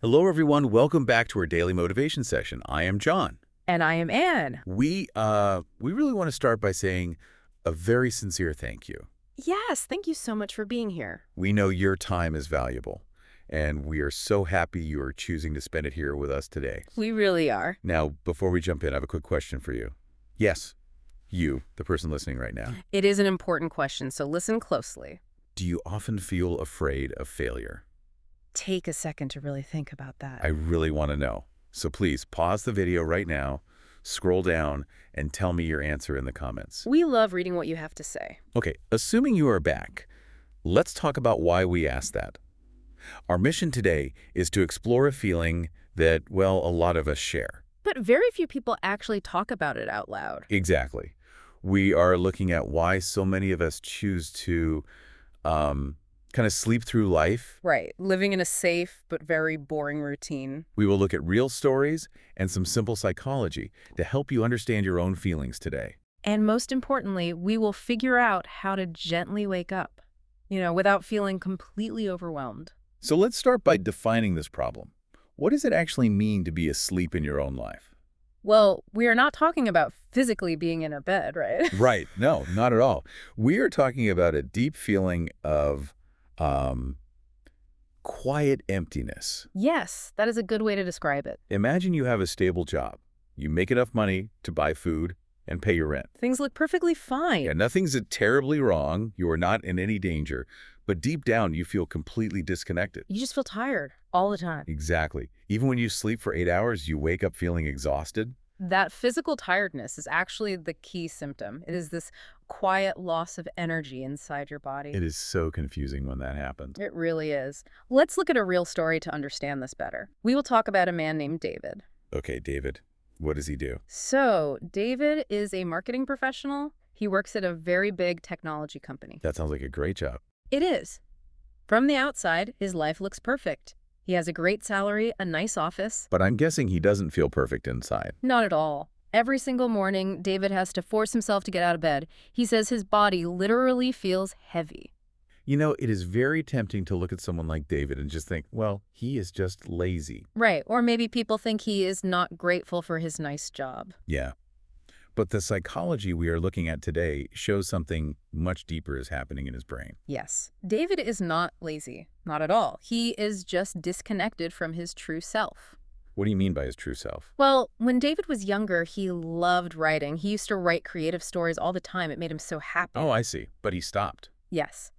Hello, everyone. Welcome back to our daily motivation session. I am John. And I am Anne. We really want to start by saying a very sincere thank you. Yes, thank you so much for being here. We know your time is valuable, and we are so happy you are choosing to spend it here with us today. We really are. Now, before we jump in, I have a quick question for you. Yes, you, the person listening right now. It is an important question, so listen closely. Do you often feel afraid of failure? Take a second to really think about that. I really want to know. So please pause the video right now, scroll down, and tell me your answer in the comments. We love reading what you have to say. Okay, assuming you are back, let's talk about why we asked that. Our mission today is to explore a feeling that, well, a lot of us share. But very few people actually talk about it out loud. Exactly. We are looking at why so many of us choose to kind of sleep through life. Right, living in a safe but very boring routine. We will look at real stories and some simple psychology to help you understand your own feelings today. And most importantly, we will figure out how to gently wake up, without feeling completely overwhelmed. So let's start by defining this problem. What does it actually mean to be asleep in your own life? Well, we are not talking about physically being in a bed, right? Right. No, not at all. We are talking about a deep feeling of quiet emptiness. Yes, that is a good way to describe it. Imagine you have a stable job. You make enough money to buy food and pay your rent. Things look perfectly fine. Yeah, nothing's terribly wrong. You are not in any danger. But deep down, you feel completely disconnected. You just feel tired all the time. Exactly. Even when you sleep for 8 hours, you wake up feeling exhausted. That physical tiredness is actually the key symptom. It is this quiet loss of energy inside your body. It is so confusing when that happens. It really is. Let's look at a real story to understand this better. We will talk about a man named David. Okay, David, what does he do? So, David is a marketing professional. He works at a very big technology company. That sounds like a great job. It is. From the outside, his life looks perfect. He has a great salary, a nice office. But I'm guessing he doesn't feel perfect inside. Not at all. Every single morning, David has to force himself to get out of bed. He says his body literally feels heavy. You know, it is very tempting to look at someone like David and just think, well, he is just lazy. Right, or maybe people think he is not grateful for his nice job. Yeah. But the psychology we are looking at today shows something much deeper is happening in his brain. Yes, David is not lazy. Not at all. He is just disconnected from his true self. What do you mean by his true self? Well, when David was younger, he loved writing. He used to write creative stories all the time. It made him so happy. Oh, I see. But he stopped. Yes.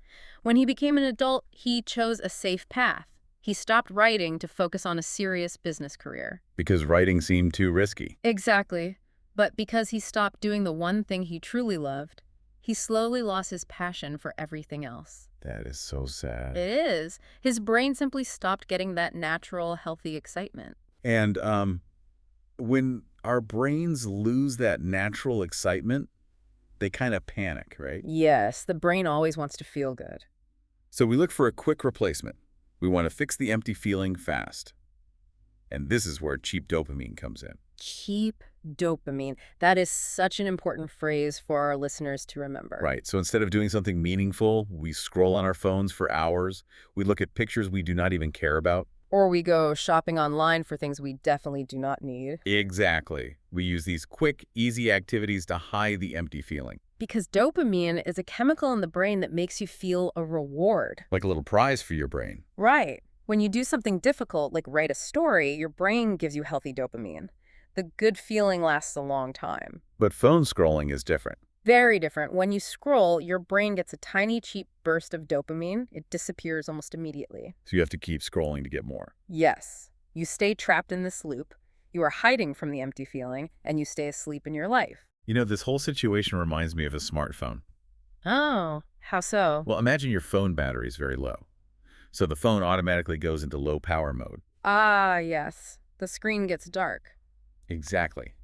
When he became an adult, he chose a safe path. He stopped writing to focus on a serious business career. Because writing seemed too risky. Exactly. But because he stopped doing the one thing he truly loved, he slowly lost his passion for everything else. That is so sad. It is. His brain simply stopped getting that natural, healthy excitement. And when our brains lose that natural excitement, they kind of panic, right? Yes, the brain always wants to feel good. So we look for a quick replacement. We want to fix the empty feeling fast. And this is where cheap dopamine comes in. Cheap dopamine. That is such an important phrase for our listeners to remember. Right. So instead of doing something meaningful, we scroll on our phones for hours. We look at pictures we do not even care about. Or we go shopping online for things we definitely do not need. Exactly. We use these quick, easy activities to hide the empty feeling. Because dopamine is a chemical in the brain that makes you feel a reward. Like a little prize for your brain. Right. When you do something difficult, like write a story, your brain gives you healthy dopamine. The good feeling lasts a long time. But phone scrolling is different. Very different. When you scroll, your brain gets a tiny, cheap burst of dopamine. It disappears almost immediately. So you have to keep scrolling to get more. Yes. You stay trapped in this loop. You are hiding from the empty feeling, and you stay asleep in your life. You know, this whole situation reminds me of a smartphone. Oh, how so? Well, imagine your phone battery is very low. So the phone automatically goes into low power mode. Ah, yes. The screen gets dark. Exactly.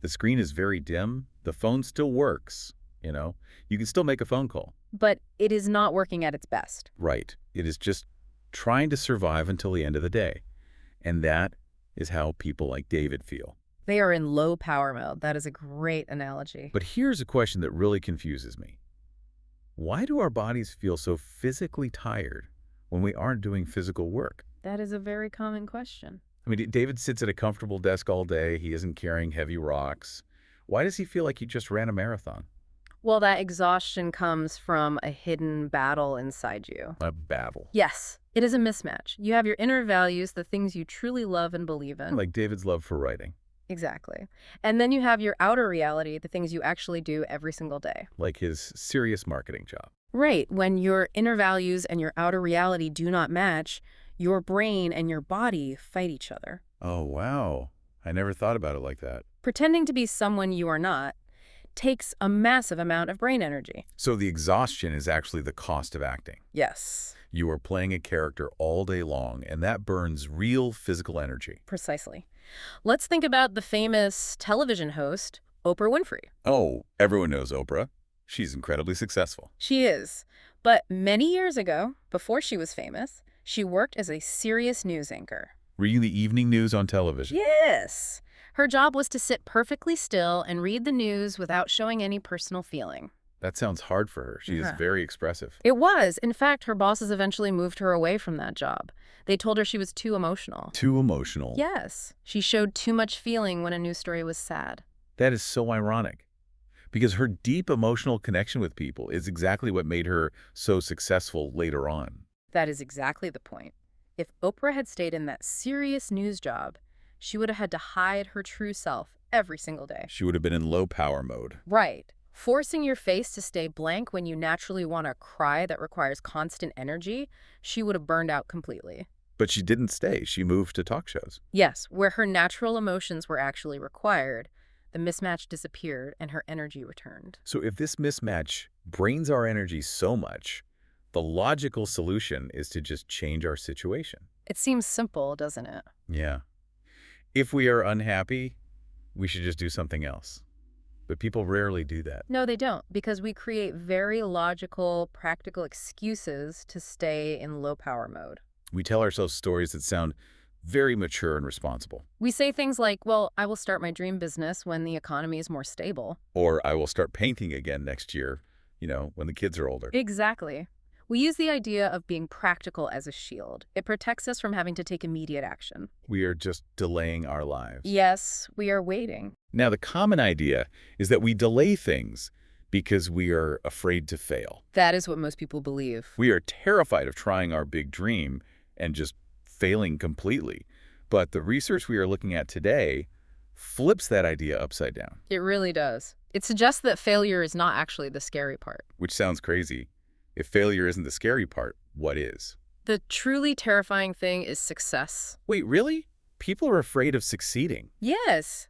The screen is very dim. The phone still works, You can still make a phone call. But it is not working at its best. Right. It is just trying to survive until the end of the day. And that is how people like David feel. They are in low power mode. That is a great analogy. But here's a question that really confuses me. Why do our bodies feel so physically tired when we aren't doing physical work? That is a very common question. I mean, David sits at a comfortable desk all day. He isn't carrying heavy rocks. Why does he feel like he just ran a marathon? Well, that exhaustion comes from a hidden battle inside you. A battle. Yes, it is a mismatch. You have your inner values, the things you truly love and believe in. Like David's love for writing. Exactly. And then you have your outer reality, the things you actually do every single day. Like his serious marketing job. Right. When your inner values and your outer reality do not match, your brain and your body fight each other. Oh, wow. I never thought about it like that. Pretending to be someone you are not takes a massive amount of brain energy. So the exhaustion is actually the cost of acting. Yes. You are playing a character all day long, and that burns real physical energy. Precisely. Let's think about the famous television host, Oprah Winfrey. Oh, everyone knows Oprah. She's incredibly successful. She is. But many years ago, before she was famous, she worked as a serious news anchor. Reading the evening news on television. Yes. Her job was to sit perfectly still and read the news without showing any personal feeling. That sounds hard for her. She is very expressive. It was. In fact, her bosses eventually moved her away from that job. They told her she was too emotional. Too emotional. Yes. She showed too much feeling when a news story was sad. That is so ironic. Because her deep emotional connection with people is exactly what made her so successful later on. That is exactly the point. If Oprah had stayed in that serious news job, she would have had to hide her true self every single day. She would have been in low power mode. Right. Forcing your face to stay blank when you naturally want to cry that requires constant energy, she would have burned out completely. But she didn't stay. She moved to talk shows. Yes, where her natural emotions were actually required, the mismatch disappeared and her energy returned. So if this mismatch drains our energy so much, the logical solution is to just change our situation. It seems simple, doesn't it? Yeah. If we are unhappy, we should just do something else. But people rarely do that. No, they don't, because we create very logical, practical excuses to stay in low power mode. We tell ourselves stories that sound very mature and responsible. We say things like, well, I will start my dream business when the economy is more stable. Or I will start painting again next year, when the kids are older. Exactly. We use the idea of being practical as a shield. It protects us from having to take immediate action. We are just delaying our lives. Yes, we are waiting. Now, the common idea is that we delay things because we are afraid to fail. That is what most people believe. We are terrified of trying our big dream and just failing completely. But the research we are looking at today flips that idea upside down. It really does. It suggests that failure is not actually the scary part. Which sounds crazy. If failure isn't the scary part, what is? The truly terrifying thing is success. Wait, really? People are afraid of succeeding. Yes.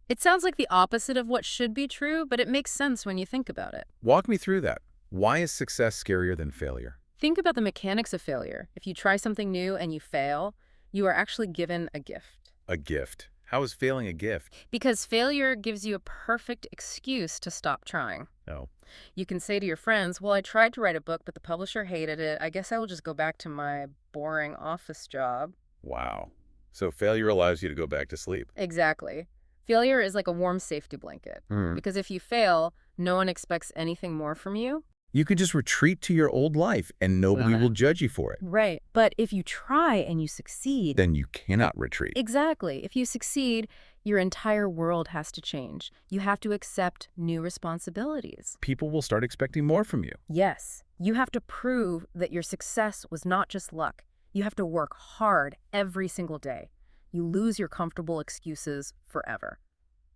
It sounds like the opposite of what should be true, but it makes sense when you think about it. Walk me through that. Why is success scarier than failure? Think about the mechanics of failure. If you try something new and you fail, you are actually given a gift. A gift. How is failing a gift? Because failure gives you a perfect excuse to stop trying. No. You can say to your friends, well, I tried to write a book, but the publisher hated it. I guess I will just go back to my boring office job. Wow. So failure allows you to go back to sleep. Exactly. Failure is like a warm safety blanket. Because if you fail, no one expects anything more from you. You can just retreat to your old life and nobody will judge you for it. Right. But if you try and you succeed... Then you cannot retreat. Exactly. If you succeed, your entire world has to change. You have to accept new responsibilities. People will start expecting more from you. Yes. You have to prove that your success was not just luck. You have to work hard every single day. You lose your comfortable excuses forever.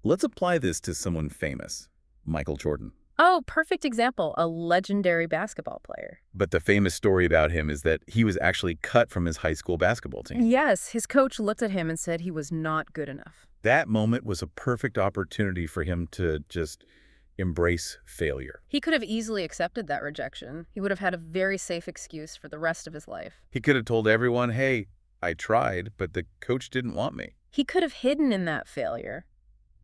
Let's apply this to someone famous, Michael Jordan. Oh, perfect example, a legendary basketball player. But the famous story about him is that he was actually cut from his high school basketball team. Yes, his coach looked at him and said he was not good enough. That moment was a perfect opportunity for him to just embrace failure. He could have easily accepted that rejection. He would have had a very safe excuse for the rest of his life. He could have told everyone, hey, I tried, but the coach didn't want me. He could have hidden in that failure.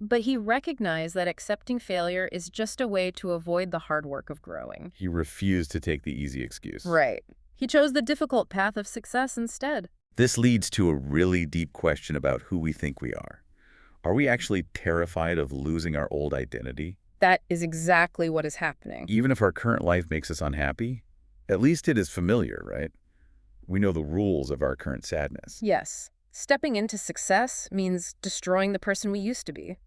But he recognized that accepting failure is just a way to avoid the hard work of growing. He refused to take the easy excuse. Right. He chose the difficult path of success instead. This leads to a really deep question about who we think we are. Are we actually terrified of losing our old identity? That is exactly what is happening. Even if our current life makes us unhappy, at least it is familiar, right? We know the rules of our current sadness. Yes. Stepping into success means destroying the person we used to be.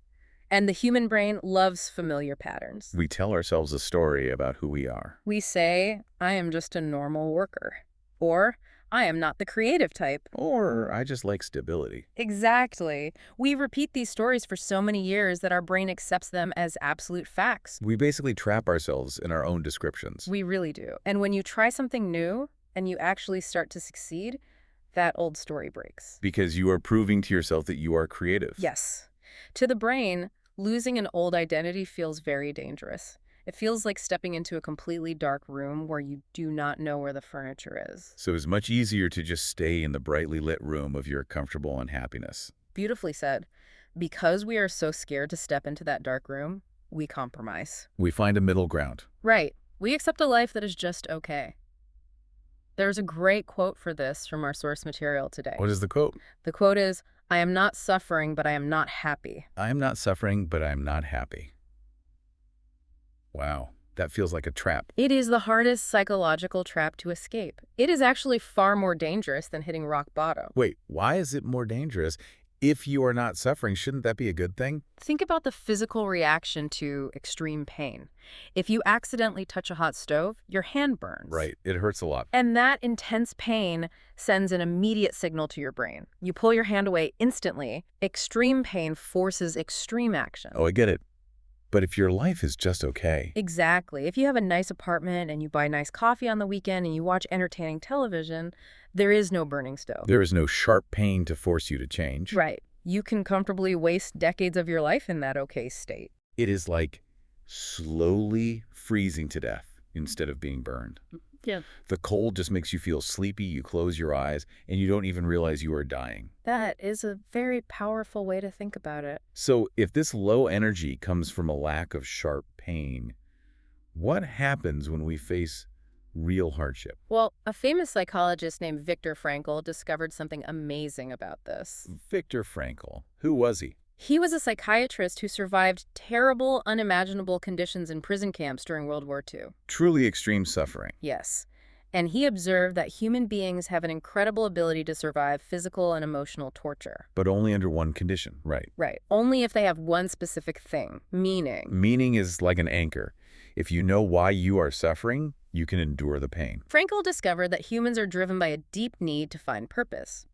And the human brain loves familiar patterns. We tell ourselves a story about who we are. We say, I am just a normal worker. Or, I am not the creative type. Or I just like stability. Exactly. We repeat these stories for so many years that our brain accepts them as absolute facts. We basically trap ourselves in our own descriptions. We really do. And when you try something new and you actually start to succeed, that old story breaks. Because you are proving to yourself that you are creative. Yes. To the brain, losing an old identity feels very dangerous. It feels like stepping into a completely dark room where you do not know where the furniture is. So it's much easier to just stay in the brightly lit room of your comfortable unhappiness. Beautifully said. Because we are so scared to step into that dark room, we compromise. We find a middle ground. Right. We accept a life that is just okay. There's a great quote for this from our source material today. What is the quote? The quote is, I am not suffering, but I am not happy. I am not suffering, but I am not happy. Wow, that feels like a trap. It is the hardest psychological trap to escape. It is actually far more dangerous than hitting rock bottom. Wait, why is it more dangerous? If you are not suffering, shouldn't that be a good thing? Think about the physical reaction to extreme pain. If you accidentally touch a hot stove, your hand burns. Right, it hurts a lot. And that intense pain sends an immediate signal to your brain. You pull your hand away instantly. Extreme pain forces extreme action. Oh, I get it. But if your life is just okay. Exactly. If you have a nice apartment and you buy nice coffee on the weekend and you watch entertaining television, there is no burning stove. There is no sharp pain to force you to change. Right. You can comfortably waste decades of your life in that okay state. It is like slowly freezing to death instead of being burned. Yeah. The cold just makes you feel sleepy, you close your eyes, and you don't even realize you are dying. That is a very powerful way to think about it. So if this low energy comes from a lack of sharp pain, what happens when we face real hardship? Well, a famous psychologist named Viktor Frankl discovered something amazing about this. Viktor Frankl, who was he? He was a psychiatrist who survived terrible, unimaginable conditions in prison camps during World War II. Truly extreme suffering. Yes. And he observed that human beings have an incredible ability to survive physical and emotional torture. But only under one condition, right? Right. Only if they have one specific thing, meaning. Meaning is like an anchor. If you know why you are suffering, you can endure the pain. Frankl discovered that humans are driven by a deep need to find purpose.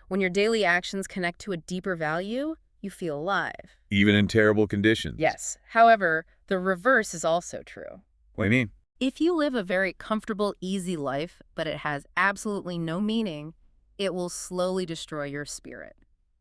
When your daily actions connect to a deeper value, you feel alive. Even in terrible conditions? Yes. However, the reverse is also true. What do you mean? If you live a very comfortable, easy life, but it has absolutely no meaning, it will slowly destroy your spirit.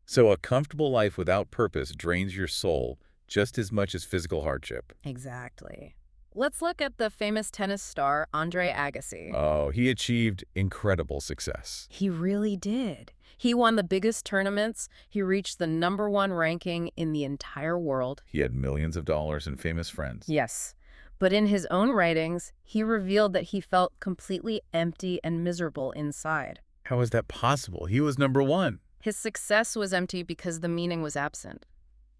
So a comfortable life without purpose drains your soul just as much as physical hardship. Exactly. Let's look at the famous tennis star, Andre Agassi. Oh, he achieved incredible success. He really did. He won the biggest tournaments. He reached the #1 ranking in the entire world. He had millions of dollars and famous friends. Yes. But in his own writings, he revealed that he felt completely empty and miserable inside. How is that possible? He was #1. His success was empty because the meaning was absent.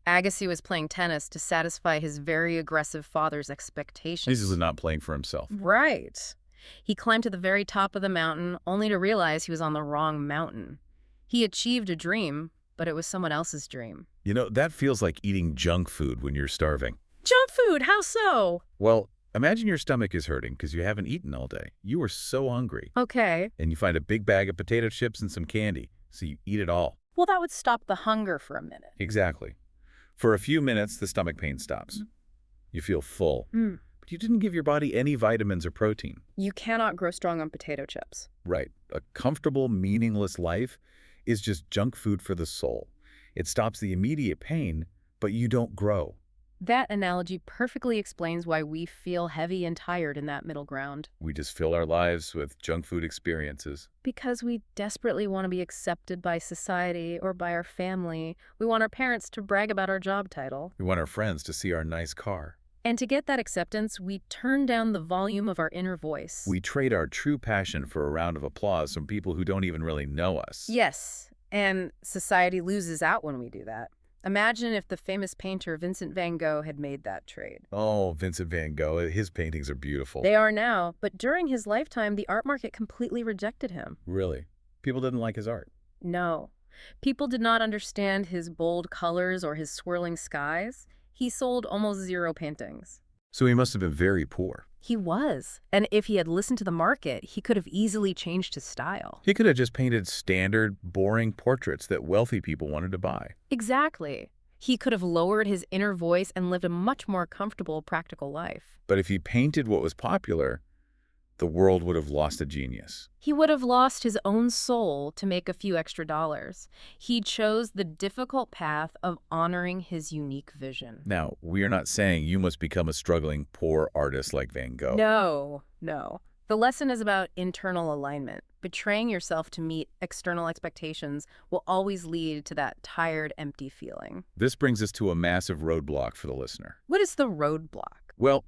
Agassi was playing tennis to satisfy his very aggressive father's expectations. He was not playing for himself. Right. He climbed to the very top of the mountain, only to realize he was on the wrong mountain. He achieved a dream, but it was someone else's dream. You know, that feels like eating junk food when you're starving. Junk food, how so? Well, imagine your stomach is hurting because you haven't eaten all day. You are so hungry. Okay. And you find a big bag of potato chips and some candy, so you eat it all. Well, that would stop the hunger for a minute. Exactly. For a few minutes, the stomach pain stops. You feel full, but you didn't give your body any vitamins or protein. You cannot grow strong on potato chips. Right. A comfortable, meaningless life is just junk food for the soul. It stops the immediate pain, but you don't grow. That analogy perfectly explains why we feel heavy and tired in that middle ground. We just fill our lives with junk food experiences. Because we desperately want to be accepted by society or by our family. We want our parents to brag about our job title. We want our friends to see our nice car. And to get that acceptance, we turn down the volume of our inner voice. We trade our true passion for a round of applause from people who don't even really know us. Yes, and society loses out when we do that. Imagine if the famous painter Vincent van Gogh had made that trade. Oh, Vincent van Gogh. His paintings are beautiful. They are now, but during his lifetime, the art market completely rejected him. Really? People didn't like his art. No. People did not understand his bold colors or his swirling skies. He sold almost zero paintings. So he must have been very poor. He was. And if he had listened to the market, he could have easily changed his style. He could have just painted standard, boring portraits that wealthy people wanted to buy. Exactly. He could have lowered his inner voice and lived a much more comfortable, practical life. But if he painted what was popular, the world would have lost a genius. He would have lost his own soul to make a few extra dollars. He chose the difficult path of honoring his unique vision. Now, we are not saying you must become a struggling, poor artist like Van Gogh. No. The lesson is about internal alignment. Betraying yourself to meet external expectations will always lead to that tired, empty feeling. This brings us to a massive roadblock for the listener. What is the roadblock? Well,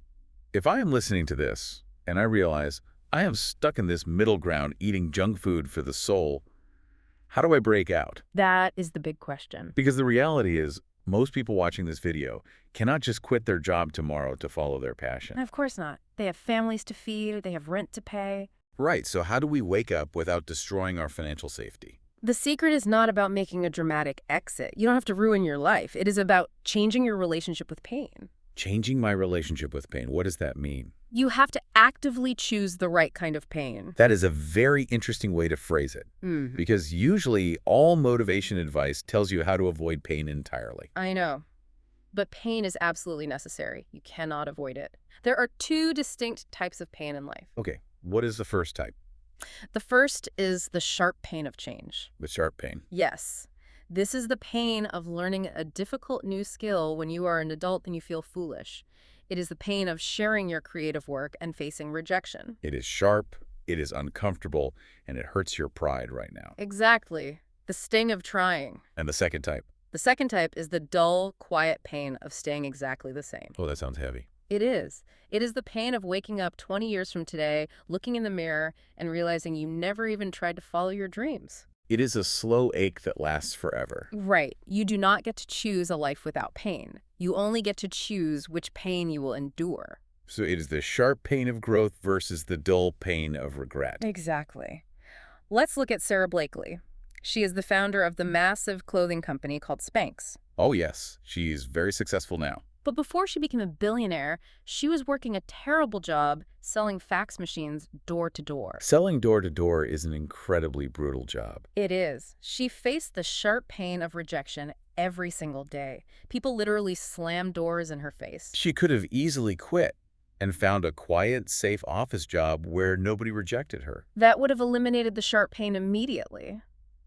if I am listening to this, and I realize I am stuck in this middle ground eating junk food for the soul, how do I break out? That is the big question. Because the reality is, most people watching this video cannot just quit their job tomorrow to follow their passion. Of course not. They have families to feed, they have rent to pay. Right, so how do we wake up without destroying our financial safety? The secret is not about making a dramatic exit. You don't have to ruin your life. It is about changing your relationship with pain. Changing my relationship with pain, what does that mean? You have to actively choose the right kind of pain. That is a very interesting way to phrase it. Because usually all motivation advice tells you how to avoid pain entirely. I know. But pain is absolutely necessary. You cannot avoid it. There are two distinct types of pain in life. Okay, what is the first type? The first is the sharp pain of change. The sharp pain. Yes. This is the pain of learning a difficult new skill when you are an adult and you feel foolish. It is the pain of sharing your creative work and facing rejection. It is sharp, it is uncomfortable, and it hurts your pride right now. Exactly. The sting of trying. And the second type? The second type is the dull, quiet pain of staying exactly the same. Oh, that sounds heavy. It is. It is the pain of waking up 20 years from today, looking in the mirror, and realizing you never even tried to follow your dreams. It is a slow ache that lasts forever. Right. You do not get to choose a life without pain. You only get to choose which pain you will endure. So it is the sharp pain of growth versus the dull pain of regret. Exactly. Let's look at Sarah Blakely. She is the founder of the massive clothing company called Spanx. Oh yes, she is very successful now. But before she became a billionaire, she was working a terrible job selling fax machines door to door. Selling door to door is an incredibly brutal job. It is. She faced the sharp pain of rejection every single day. People literally slammed doors in her face. She could have easily quit and found a quiet, safe office job where nobody rejected her. That would have eliminated the sharp pain immediately.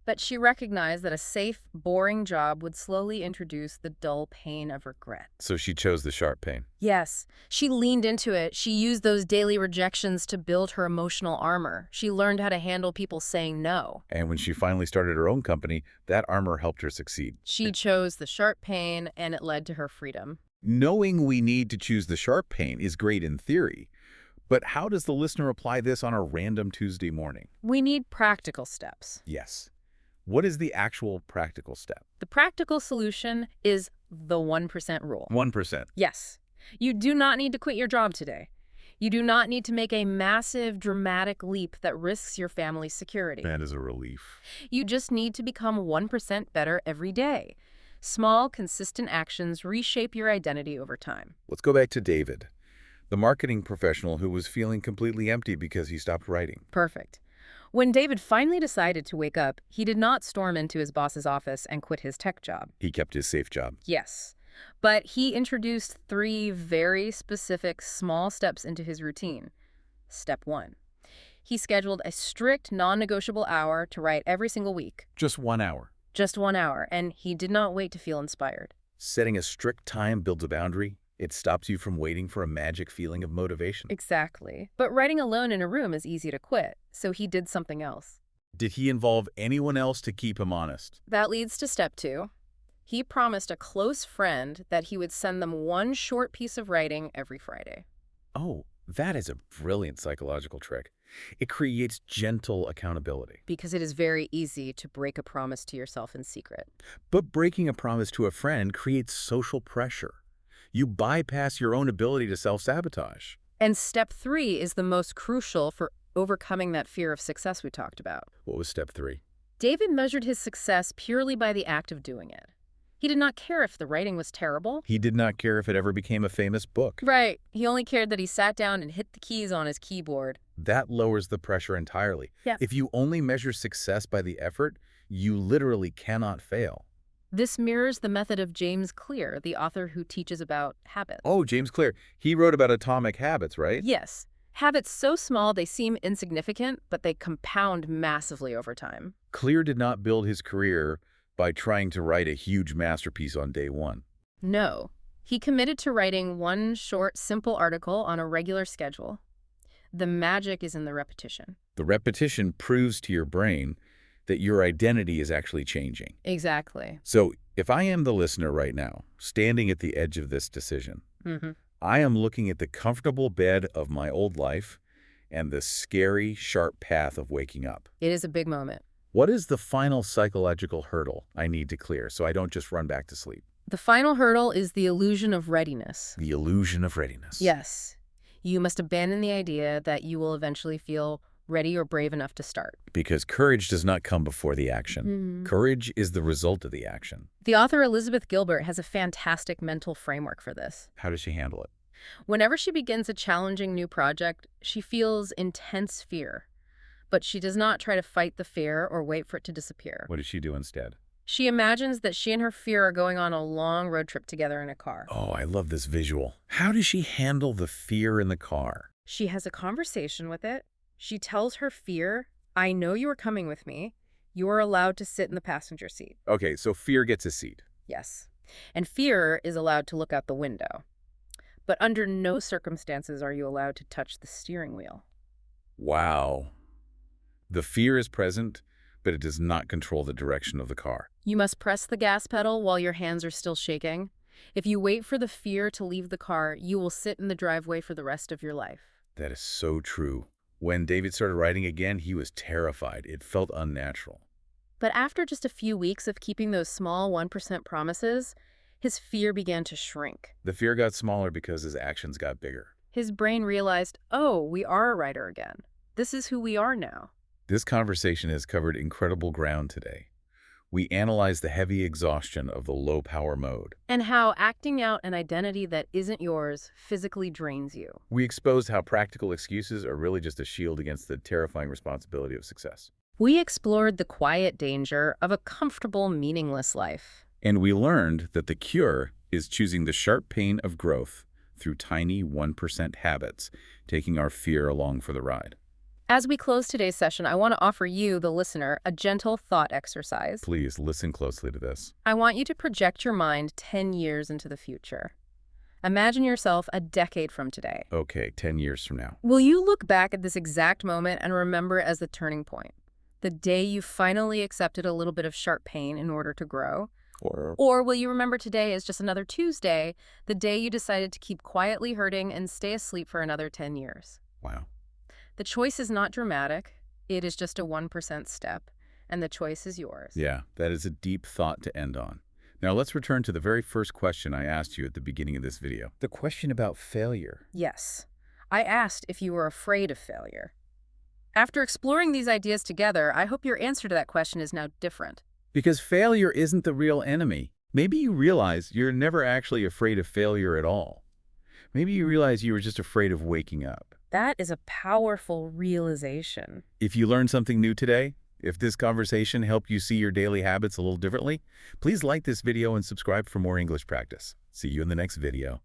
But she recognized that a safe, boring job would slowly introduce the dull pain of regret. So she chose the sharp pain. Yes, she leaned into it. She used those daily rejections to build her emotional armor. She learned how to handle people saying no. And when she finally started her own company, that armor helped her succeed. She chose the sharp pain, and it led to her freedom. Knowing we need to choose the sharp pain is great in theory. But how does the listener apply this on a random Tuesday morning? We need practical steps. Yes. What is the actual practical step? The practical solution is the 1% rule. 1%. Yes. You do not need to quit your job today. You do not need to make a massive, dramatic leap that risks your family's security. That is a relief. You just need to become 1% better every day. Small, consistent actions reshape your identity over time. Let's go back to David, the marketing professional who was feeling completely empty because he stopped writing. Perfect. When David finally decided to wake up, he did not storm into his boss's office and quit his tech job. He kept his safe job. Yes. But he introduced 3 very specific small steps into his routine. Step 1. He scheduled a strict, non-negotiable hour to write every single week. Just 1 hour. Just 1 hour, and he did not wait to feel inspired. Setting a strict time builds a boundary. It stops you from waiting for a magic feeling of motivation. Exactly. But writing alone in a room is easy to quit, so he did something else. Did he involve anyone else to keep him honest? That leads to step 2. He promised a close friend that he would send them one short piece of writing every Friday. Oh, That is a brilliant psychological trick. It creates gentle accountability. Because it is very easy to break a promise to yourself in secret. But breaking a promise to a friend creates social pressure. You bypass your own ability to self-sabotage. And step 3 is the most crucial for overcoming that fear of success we talked about. What was step 3? David measured his success purely by the act of doing it. He did not care if the writing was terrible. He did not care if it ever became a famous book. Right. He only cared that he sat down and hit the keys on his keyboard. That lowers the pressure entirely. Yeah. If you only measure success by the effort, you literally cannot fail. This mirrors the method of James Clear, the author who teaches about habits. Oh, James Clear. He wrote about atomic habits, right? Yes. Habits so small they seem insignificant, but they compound massively over time. Clear did not build his career by trying to write a huge masterpiece on day one. No. He committed to writing one short, simple article on a regular schedule. The magic is in the repetition. The repetition proves to your brain that your identity is actually changing. Exactly. So if I am the listener right now, standing at the edge of this decision, I am looking at the comfortable bed of my old life and the scary, sharp path of waking up. It is a big moment. What is the final psychological hurdle I need to clear so I don't just run back to sleep? The final hurdle is the illusion of readiness. The illusion of readiness. Yes. You must abandon the idea that you will eventually feel ready or brave enough to start. Because courage does not come before the action. Courage is the result of the action. The author Elizabeth Gilbert has a fantastic mental framework for this. How does she handle it? Whenever she begins a challenging new project, she feels intense fear. But she does not try to fight the fear or wait for it to disappear. What does she do instead? She imagines that she and her fear are going on a long road trip together in a car. Oh, I love this visual. How does she handle the fear in the car? She has a conversation with it. She tells her fear, I know you are coming with me. You are allowed to sit in the passenger seat. Okay, so fear gets a seat. Yes. And fear is allowed to look out the window. But under no circumstances are you allowed to touch the steering wheel. Wow. The fear is present, but it does not control the direction of the car. You must press the gas pedal while your hands are still shaking. If you wait for the fear to leave the car, you will sit in the driveway for the rest of your life. That is so true. When David started writing again, he was terrified. It felt unnatural. But after just a few weeks of keeping those small 1% promises, his fear began to shrink. The fear got smaller because his actions got bigger. His brain realized, oh, we are a writer again. This is who we are now. This conversation has covered incredible ground today. We analyzed the heavy exhaustion of the low-power mode. And how acting out an identity that isn't yours physically drains you. We exposed how practical excuses are really just a shield against the terrifying responsibility of success. We explored the quiet danger of a comfortable, meaningless life. And we learned that the cure is choosing the sharp pain of growth through tiny 1% habits, taking our fear along for the ride. As we close today's session, I want to offer you, the listener, a gentle thought exercise. Please listen closely to this. I want you to project your mind 10 years into the future. Imagine yourself a decade from today. Okay, 10 years from now. Will you look back at this exact moment and remember it as the turning point? The day you finally accepted a little bit of sharp pain in order to grow? Or will you remember today as just another Tuesday, the day you decided to keep quietly hurting and stay asleep for another 10 years? Wow. The choice is not dramatic. It is just a 1% step, and the choice is yours. Yeah, that is a deep thought to end on. Now let's return to the very first question I asked you at the beginning of this video. The question about failure. Yes. I asked if you were afraid of failure. After exploring these ideas together, I hope your answer to that question is now different. Because failure isn't the real enemy. Maybe you realize you're never actually afraid of failure at all. Maybe you realize you were just afraid of waking up. That is a powerful realization. If you learned something new today, if this conversation helped you see your daily habits a little differently, please like this video and subscribe for more English practice. See you in the next video.